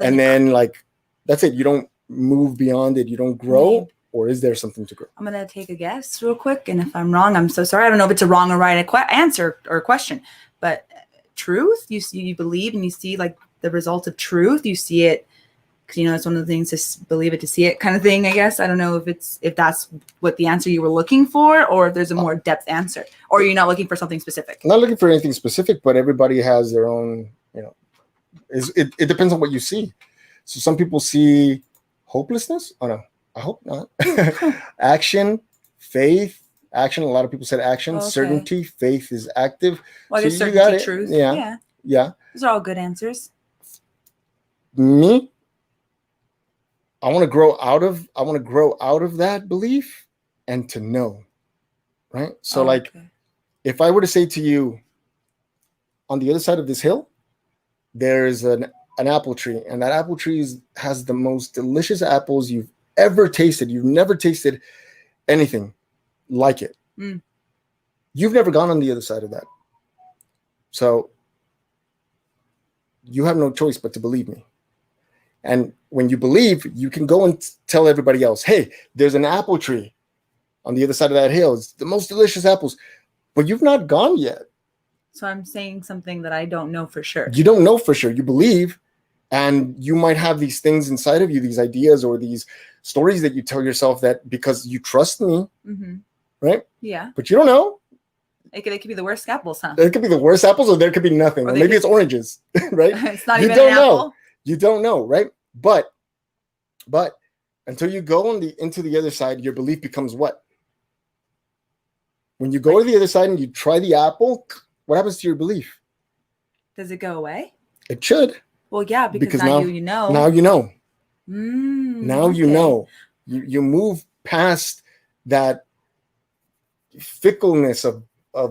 and then like, that's it. You don't move beyond it. You don't grow. Or is there something to grow? I'm going to take a guess real quick. And if I'm wrong, I'm so sorry. I don't know if it's a wrong or right answer or question. But truth, you believe and you see like the result of truth. You see it because it's one of the things, to believe it to see it kind of thing, I guess. I don't know if that's what the answer you were looking for, or if there's a more depth answer, or you're not looking for something specific. I'm not looking for anything specific, but everybody has their own, it depends on what you see. So some people see hopelessness. Oh no, I hope not. Action, faith, action. A lot of people said action, certainty, faith is active. Well, I guess certainty, truth. Yeah. Those are all good answers. Me, I want to grow out of that belief and to know, right? So if I were to say to you, on the other side of this hill, there's an apple tree, and that apple tree has the most delicious apples you've ever tasted. You've never tasted anything like it. You've never gone on the other side of that. So you have no choice but to believe me. And when you believe, you can go and tell everybody else, hey, there's an apple tree on the other side of that hill. It's the most delicious apples. But you've not gone yet. So I'm saying something that I don't know for sure. You don't know for sure. You believe, and you might have these things inside of you, these ideas or these stories that you tell yourself that because you trust me, right? Yeah. But you don't know. It could be the worst apples, huh? It could be the worst apples, or there could be nothing. Or maybe it's oranges, right? It's not even an apple. You don't know, right? But until you go into the other side, your belief becomes what? When you go to the other side and you try the apple, what happens to your belief? Does it go away? It should. Well, yeah, because now you know. Now you know. Now you know. You move past that fickleness of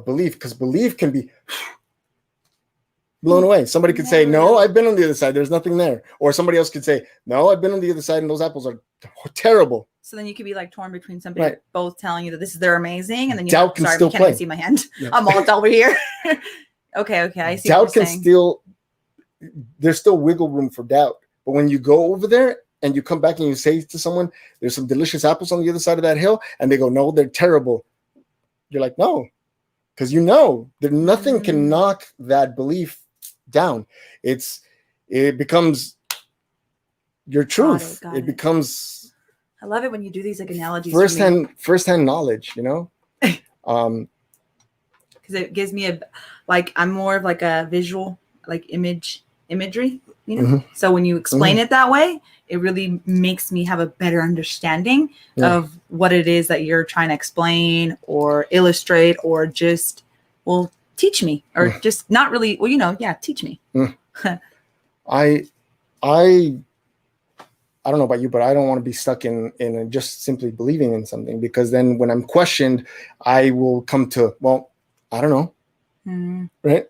belief, because belief can be blown away. Somebody could say, no, I've been on the other side. There's nothing there. Or somebody else could say, no, I've been on the other side and those apples are terrible. So then you could be like torn between somebody both telling you that they're amazing, and then doubt can still play. Can't see my hand. Yeah. I'm all over here. Okay. I see. Doubt can still. There's still wiggle room for doubt, but when you go over there and you come back and you say to someone, "There's some delicious apples on the other side of that hill," and they go, "No, they're terrible," you're like, "No," because that nothing can knock that belief down. It becomes your truth. Got it becomes. I love it when you do these like analogies. First-hand knowledge, because it gives me I'm more of like a visual, like imagery, So when you explain it that way, it really makes me have a better understanding of what it is that you're trying to explain or illustrate, or just, teach me, or just not really, teach me. I don't know about you, but I don't want to be stuck in just simply believing in something, because then when I'm questioned, I will come to, I don't know. Right?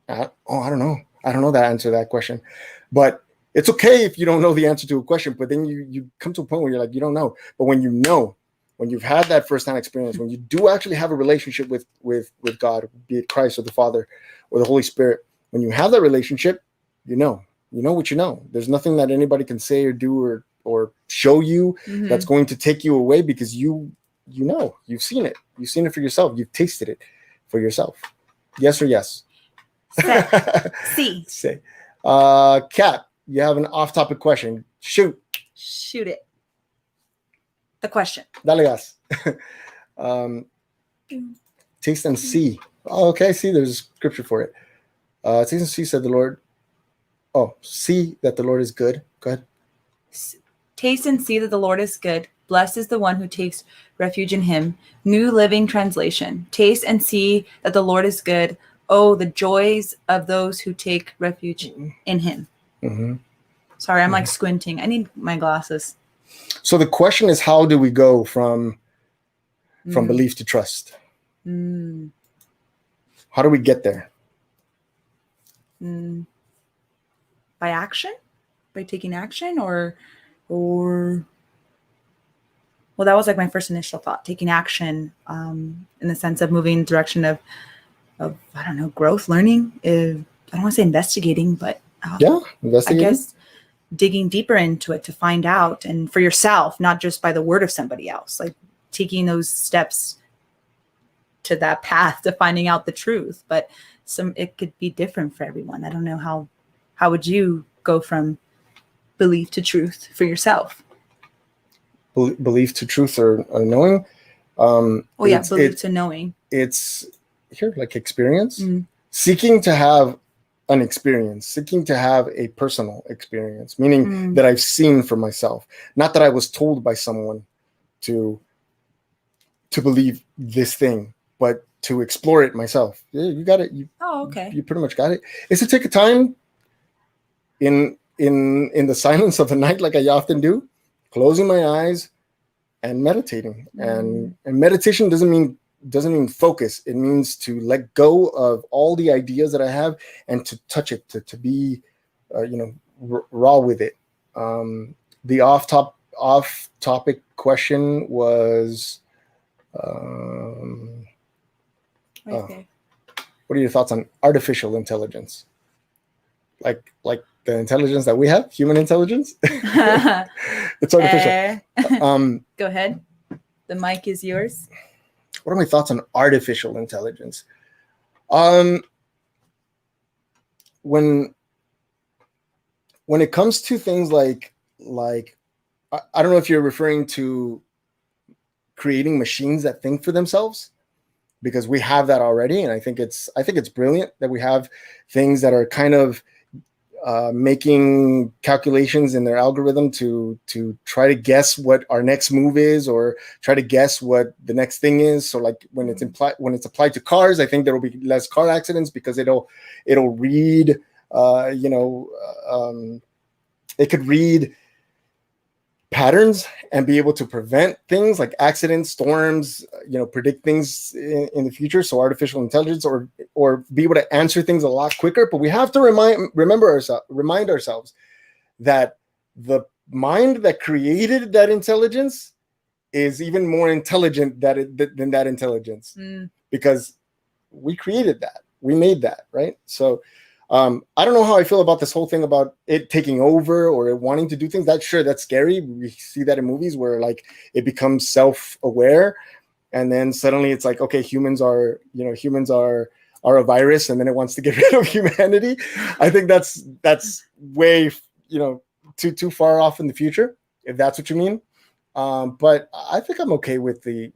I don't know. I don't know the answer to that question. But it's okay if you don't know the answer to a question, but then you come to a point where you're like, you don't know. But when you've had that firsthand experience, when you do actually have a relationship with God, be it Christ or the Father or the Holy Spirit, when you have that relationship, you know what you know. There's nothing that anybody can say or do or show you that's going to take you away, because you've seen it. You've seen it for yourself. You've tasted it for yourself. Yes or yes? C. Say. Kat, you have an off-topic question. Shoot it. The question. Dale gas. Taste and see. Oh, okay. See, there's a scripture for it. Taste and see, said the Lord. Oh, see that the Lord is good. Go ahead. Taste and see that the Lord is good. Blessed is the one who takes refuge in him. New Living Translation. Taste and see that the Lord is good. Oh, the joys of those who take refuge in him. Sorry, I'm like squinting. I need my glasses. So the question is, how do we go from belief to trust? How do we get there? By action? By taking action, or that was like my first initial thought, taking action in the sense of moving in the direction of I don't know, growth, learning. I don't want to say investigating, but investigating. I guess digging deeper into it to find out, and for yourself, not just by the word of somebody else, like taking those steps to that path to finding out the truth. But it could be different for everyone. I don't know how would you go from belief to truth for yourself? Belief to truth or knowing. Belief to knowing. It's here, like experience. Seeking to have an experience, seeking to have a personal experience, meaning that I've seen for myself, not that I was told by someone to believe this thing, but to explore it myself. Yeah, you got it. You pretty much got it. It's to take a time in the silence of the night, like I often do, closing my eyes and meditating. And meditation doesn't mean focus. It means to let go of all the ideas that I have and to touch it, to be raw with it. The off topic question was Okay. What are your thoughts on artificial intelligence? Like the intelligence that we have, human intelligence? It's artificial. Go ahead. The mic is yours. What are my thoughts on artificial intelligence? When it comes to things like I don't know if you're referring to creating machines that think for themselves, because we have that already, and I think it's brilliant that we have things that are kind of making calculations in their algorithm to try to guess what our next move is, or try to guess what the next thing is. So like when it's applied to cars, I think there will be less car accidents because it'll read it could read patterns and be able to prevent things like accidents, storms, predict things in the future. So artificial intelligence, or be able to answer things a lot quicker. But we have to remind ourselves that the mind that created that intelligence is even more intelligent than that intelligence, because we created that, we made that, right? So I don't know how I feel about this whole thing about it taking over or it wanting to do things. That's scary. We see that in movies where like it becomes self-aware, and then suddenly it's like, okay, humans are a virus, and then it wants to get rid of humanity. I think that's way too far off in the future, if that's what you mean. But I think I'm okay with the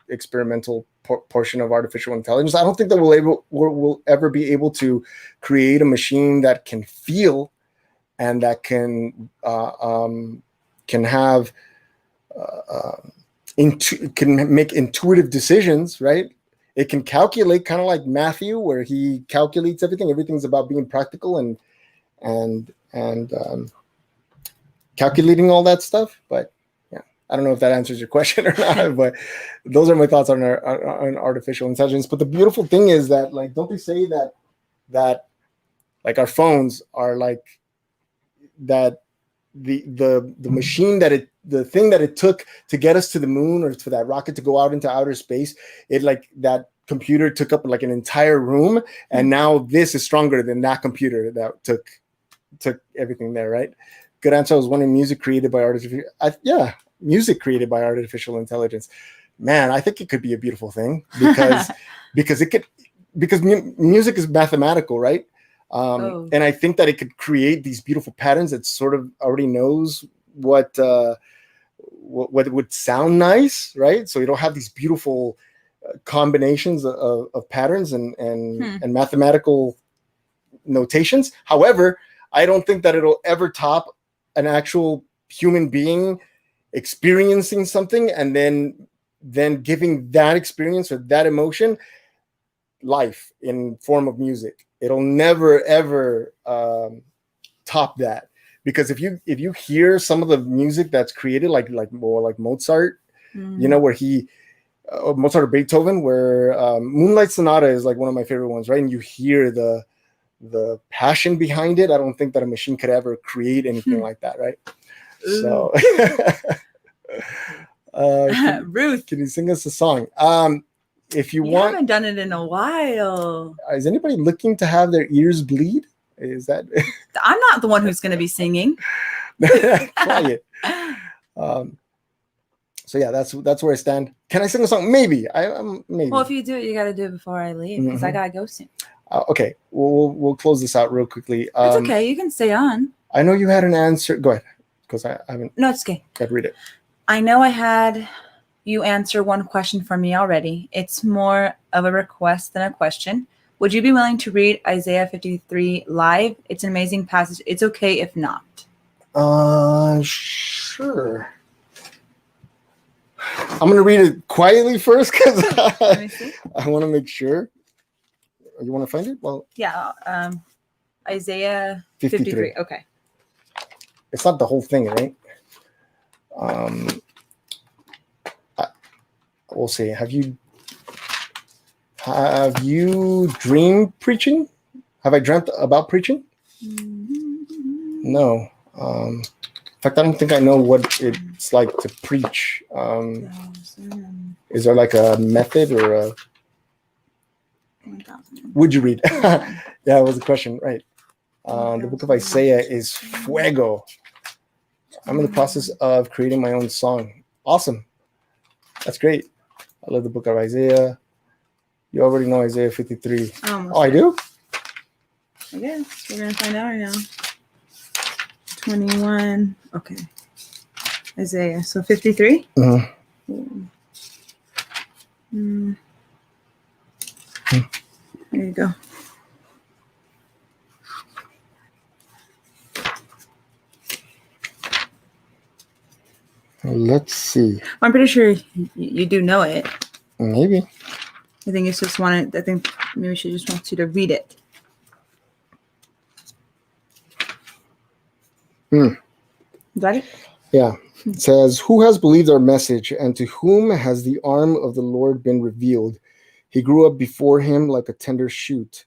experimental portion of artificial intelligence. I don't think that we'll ever be able to create a machine that can feel and that can have can make intuitive decisions, right? It can calculate, kind of like Matthew, where he calculates everything. Everything's about being practical and calculating all that stuff, but I don't know if that answers your question or not, but those are my thoughts on artificial intelligence. But the beautiful thing is that, like, don't they say that like our phones are like that the machine the thing that it took to get us to the moon, or for that rocket to go out into outer space, it like that computer took up like an entire room, and now this is stronger than that computer that took everything there, right? Good answer. I was wondering, music created by music created by artificial intelligence. Man, I think it could be a beautiful thing because music is mathematical, right? And I think that it could create these beautiful patterns that sort of already knows what would sound nice, right? So you don't have these beautiful combinations of patterns and mathematical notations. However, I don't think that it'll ever top an actual human being experiencing something and then giving that experience or that emotion life in form of music. It'll never ever top that, because if you hear some of the music that's created like more like Mozart, where Mozart or Beethoven, where Moonlight Sonata is like one of my favorite ones, right? And you hear the passion behind it. I don't think that a machine could ever create anything like that, right? So, Ruth, can you sing us a song? If you want, haven't done it in a while. Is anybody looking to have their ears bleed? Is that? I'm not the one who's going to be singing. Quiet. So yeah, that's where I stand. Can I sing a song? Maybe. Maybe. Well, if you do it, you got to do it before I leave, because I gotta go soon. Okay, we'll close this out real quickly. It's okay. You can stay on. I know you had an answer. Go ahead, because I haven't. No, it's okay. I'd read it. I know I had you answer one question for me already. It's more of a request than a question. Would you be willing to read Isaiah 53 live? It's an amazing passage. It's okay if not. Sure. I'm going to read it quietly first because I want to make sure. You want to find it? Well, yeah. Isaiah 53. Okay. It's not the whole thing, right? We'll see. Have you dreamed preaching? Have I dreamt about preaching? No. In fact, I don't think I know what it's like to preach. Is there like a method or a... Would you read? Yeah, it was a question, right? The book of Isaiah is fuego. I'm in the process of creating my own song. Awesome. That's great. I love the book of Isaiah. You already know Isaiah 53. Oh, I do? I guess. We're going to find out right now. 21. Okay. Isaiah. So 53? Mm-hmm. There you go. Let's see. I'm pretty sure you do know it. Maybe. I think it's just wanted. I think maybe she just wants you to read it. Got it? Yeah. It says, "Who has believed our message, and to whom has the arm of the Lord been revealed? He grew up before him like a tender shoot,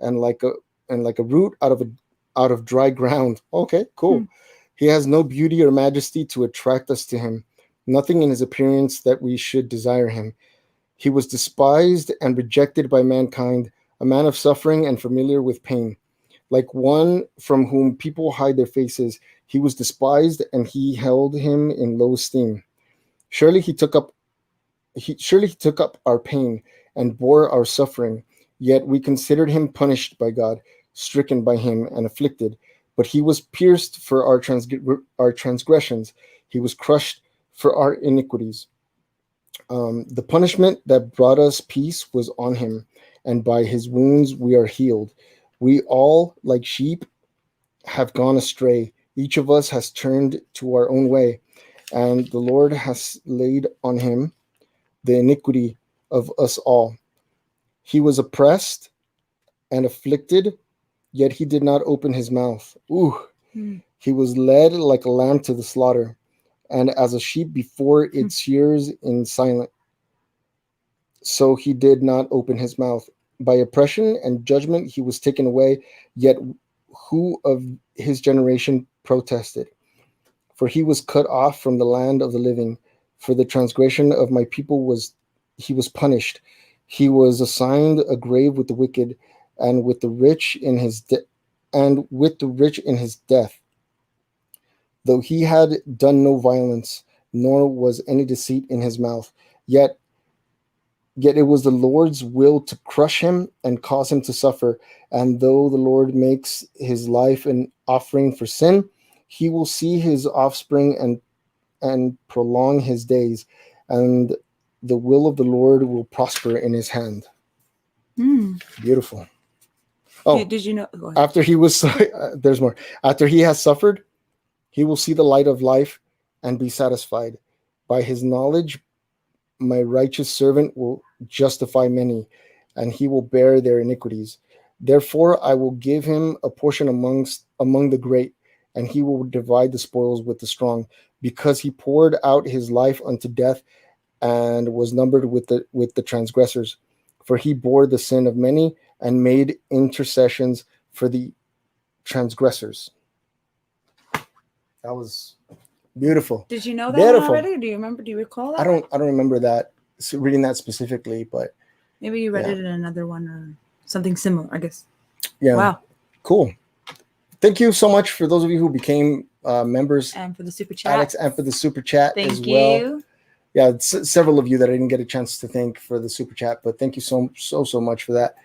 and like a root out of dry ground." Okay, cool. He has no beauty or majesty to attract us to him, nothing in his appearance that we should desire him. He was despised and rejected by mankind, a man of suffering and familiar with pain. Like one from whom people hide their faces, he was despised, and he held him in low esteem. Surely he took up our pain and bore our suffering. Yet we considered him punished by God, stricken by him, and afflicted. But he was pierced for our transgressions. He was crushed for our iniquities. The punishment that brought us peace was on him, and by his wounds we are healed. We all, like sheep, have gone astray. Each of us has turned to our own way, and the Lord has laid on him the iniquity of us all. He was oppressed and afflicted, yet he did not open his mouth. He was led like a lamb to the slaughter, and as a sheep before its shears in silence. So he did not open his mouth. By oppression and judgment he was taken away, yet who of his generation protested? For he was cut off from the land of the living. For the transgression of my people he was punished. He was assigned a grave with the wicked, and with the rich in his death. Though he had done no violence, nor was any deceit in his mouth, yet it was the Lord's will to crush him and cause him to suffer. And though the Lord makes his life an offering for sin, he will see his offspring and prolong his days, and the will of the Lord will prosper in his hand. Beautiful. Oh, did you know? After he was, there's more. After he has suffered, he will see the light of life and be satisfied. By his knowledge, my righteous servant will justify many, and he will bear their iniquities. Therefore, I will give him a portion among the great, and he will divide the spoils with the strong, because he poured out his life unto death and was numbered with the transgressors. For he bore the sin of many and made intercessions for the transgressors. That was beautiful. Did you know that already? Or do you remember? Do you recall that? I don't remember that, reading that specifically, but maybe you read it in another one or something similar, I guess. Yeah. Wow. Cool. Thank you so much for those of you who became members, and for the super chat, Alex, and for the super chat as well. Thank you. Yeah, several of you that I didn't get a chance to thank for the super chat, but thank you so much for that.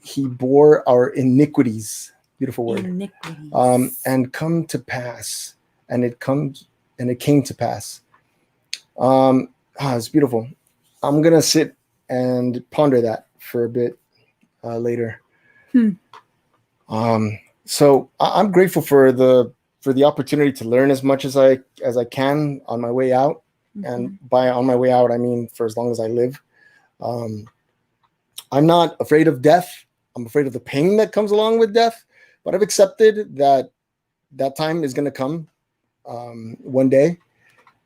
He bore our iniquities. Beautiful word. Iniquities. And come to pass, and it came to pass. It's beautiful. I'm gonna sit and ponder that for a bit later. So I'm grateful for the opportunity to learn as much as I can on my way out. And by on my way out, I mean for as long as I live. I'm not afraid of death. I'm afraid of the pain that comes along with death, but I've accepted that time is going to come one day,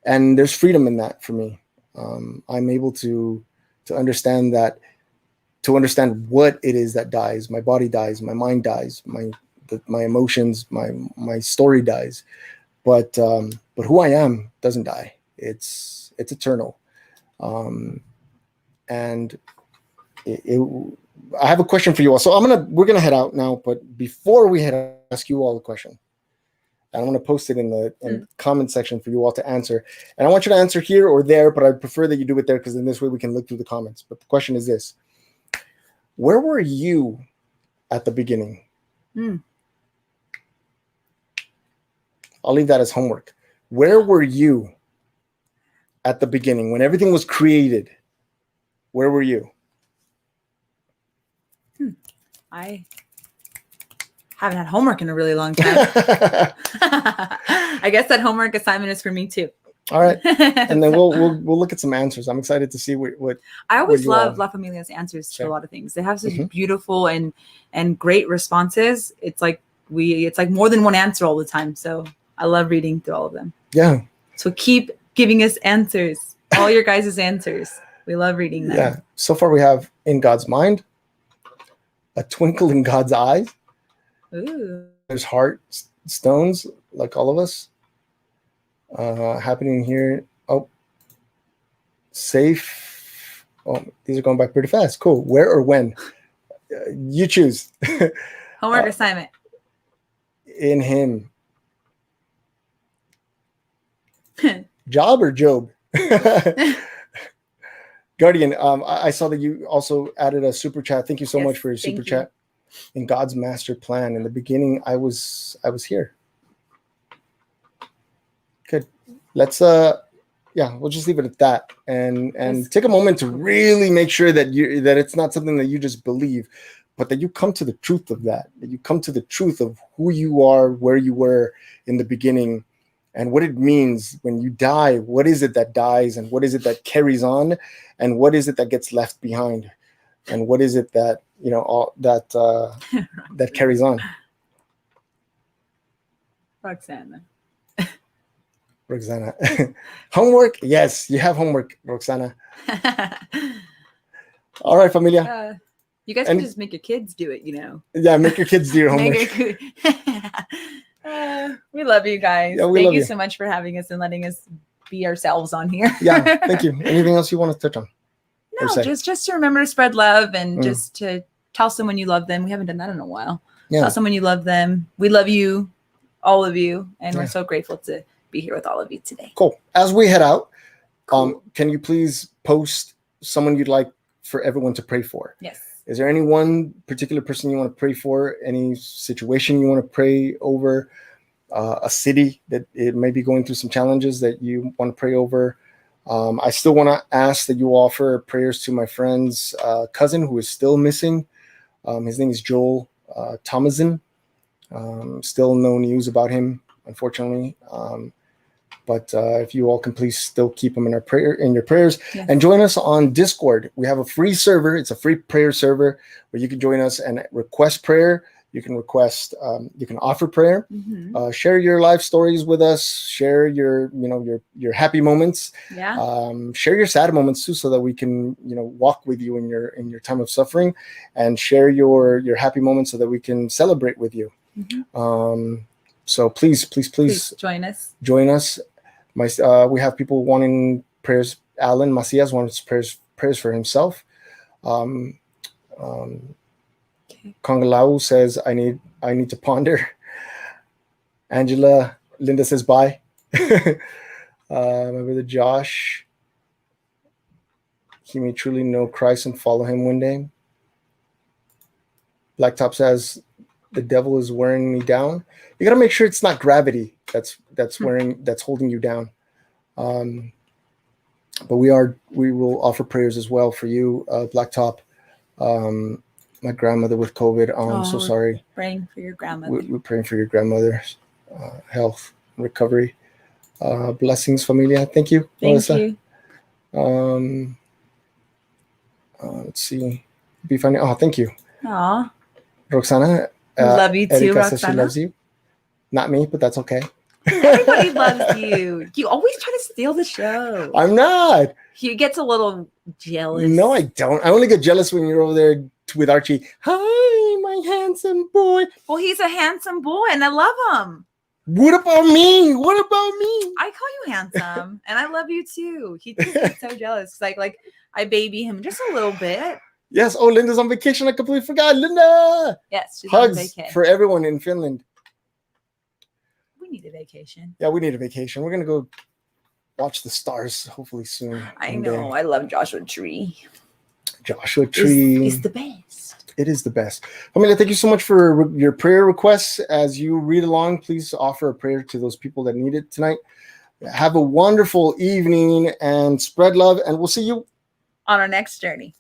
and there's freedom in that for me. I'm able to understand that, to understand what it is that dies. My body dies, my mind dies, my emotions, my story dies, but who I am doesn't die. It's eternal. And I have a question for you all. So we're gonna head out now, but before we head out, I'll ask you all a question. And I'm gonna post it in the comment section for you all to answer. And I want you to answer here or there, but I prefer that you do it there because in this way we can look through the comments. But the question is this: where were you at the beginning? I'll leave that as homework. Where were you at the beginning when everything was created? Where were you? I haven't had homework in a really long time. I guess that homework assignment is for me too. All right, and then we'll look at some answers. I'm excited to see what I always love La Familia's answers to a lot of things. They have such beautiful and great responses. It's like more than one answer all the time. So I love reading through all of them. Yeah. So keep giving us answers. All your guys' answers. We love reading them. Yeah. So far we have in God's mind, a twinkle in God's eyes. Ooh. There's heart stones, like all of us. Happening here. Oh, safe. Oh, these are going back pretty fast. Cool. Where or when? You choose. Homework assignment. In him. Job or Job? Guardian, I saw that you also added a super chat. Thank you so much for your super chat. In God's master plan. In the beginning, I was here. Good. Let's we'll just leave it at that, and take a moment to really make sure that it's not something that you just believe, but that you come to the truth of that you come to the truth of who you are, where you were in the beginning, and what it means when you die. What is it that dies, and what is it that carries on, and what is it that gets left behind, and what is it that that carries on. Roxana. Homework? Yes, you have homework, Roxana. All right, familia. You guys can just make your kids do it, Yeah, make your kids do your homework. We love you guys. Yeah, thank you so much for having us and letting us be ourselves on here. Yeah, thank you. Anything else you want to touch on? No, just to remember to spread love and just to tell someone you love them. We haven't done that in a while. Yeah. Tell someone you love them. We love you, all of you, and we're so grateful to be here with all of you today. Cool. As we head out, can you please post someone you'd like for everyone to pray for? Yes. Is there any one particular person you want to pray for? Any situation you want to pray over? A city that it may be going through some challenges that you want to pray over? I still want to ask that you offer prayers to my friend's cousin who is still missing. His name is Joel Thomason. Still no news about him, unfortunately. But if you all can please still keep him in your prayers, yes. And join us on Discord. We have a free server. It's a free prayer server where you can join us and request prayer. You can request, you can offer prayer, share your life stories with us, share your happy moments, share your sad moments too, so that we can, walk with you in your time of suffering, and share your happy moments so that we can celebrate with you. So please join us. We have people wanting prayers. Alan Macias wants prayers for himself. Kongalau says, I need to ponder. Linda says bye. My brother Josh, he may truly know Christ and follow him one day. Blacktop says, the devil is wearing me down. You got to make sure it's not gravity that's holding you down. But we will offer prayers as well for you, Blacktop. My grandmother with COVID. I'm so sorry. Praying for your grandmother. We're praying for your grandmother's health and recovery. Blessings, familia. Thank you, Melissa. You. Let's see. Be funny. Oh, thank you. Aw. Roxana. Love you too, Erika Roxana. says she loves you. Not me, but that's okay. Everybody loves you. You always try to steal the show. I'm not. He gets a little jealous. No, I don't. I only get jealous when you're over there with Archie. Hi, my handsome boy. Well, he's a handsome boy, and I love him. What about me? What about me? I call you handsome, and I love you too. He just gets so jealous. Like I baby him just a little bit. Yes. Oh, Linda's on vacation. I completely forgot. Linda. Yes, she's Hugs on vacation. for everyone in Finland. We need a vacation. Yeah, we need a vacation. We're gonna go watch the stars hopefully soon. I know. I love Joshua Tree. Joshua Tree is the best. It is the best. Amelia, thank you so much for your prayer requests. As you read along, please offer a prayer to those people that need it tonight. Have a wonderful evening and spread love, and we'll see you on our next journey.